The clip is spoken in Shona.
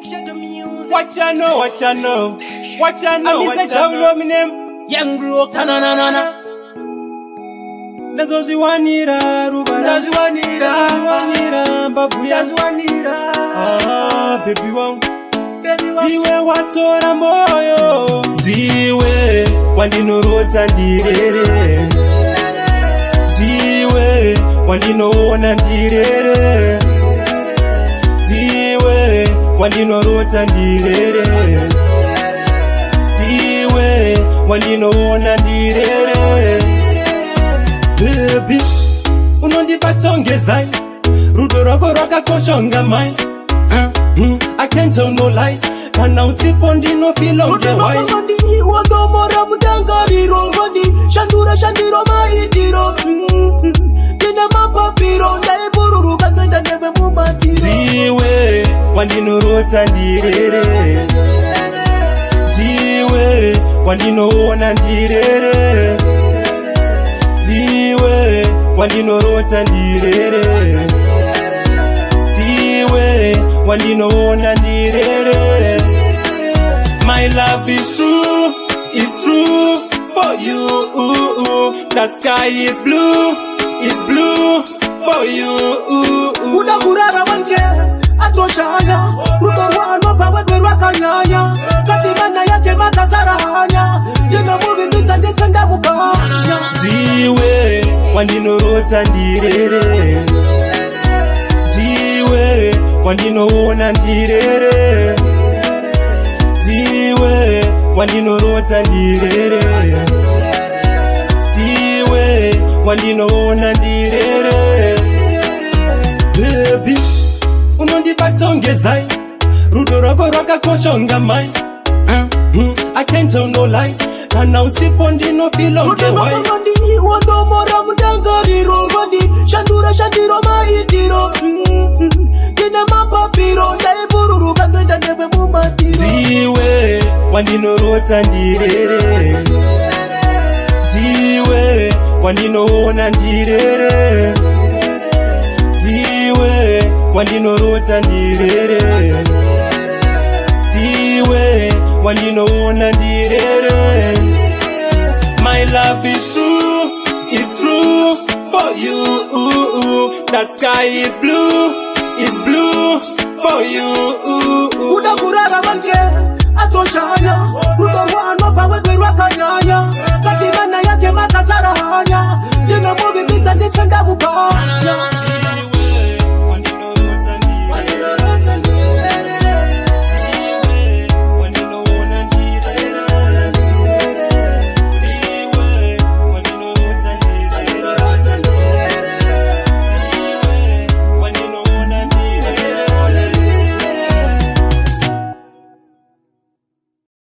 What you know, what you know, what you know, what you know, me name Young Brook, na. Nazo ziwanira, rubara ziwanira, babuya ziwanira. Ah, baby wangu Diwe watora moyo Diwe wandinorota ndirere Diwe wandinoona ndirere Diwe wandinorota ndirere Diwe wandinoona ndirere Baby unondibatongezai rudo rwako rwakakoshonga mai I can't tell no lie kana usipo ndino feel okay why Wadomora mutangariro Wandi shandiro maitiro Dine mapapiro Ndaiburu Katwenda nebe mumatiro Diwe wandinorota ndirere Diwe wandinoona ndirere Diwe wandinorota ndirere Diwe wandinoona ndirere My love is true for you The sky is blue for you Uda kurara wanke atoshanya Rutorwano pawe wakanyanya Katimana yake makazara hanya You know moving this and defenda mukanya Diwe wandinorota ndirere Diwe wandinoona ndirere Diwe wandinoota ndirere Diwe wandinoona ndirere Baby unondibatongezai rudo rwako rwakakoshonga mai I can't tell no lie kana usipo ndino feel okay why Wadomora mutangariro Wandi shandiro maitiro Dine mapapiro Ndaiburu Katwenda nebe mumatiro Diwe wandinorota ndirere Diwe wandinoona ndirere Diwe wandinoota ndirere Diwe wandinoona ndirere My love is true for you The sky is blue for you Uda kurara wanke atoshanya Rutorwano pawe wakanyanya Katimana yake makazara hanya You know moving this and defenda mukanya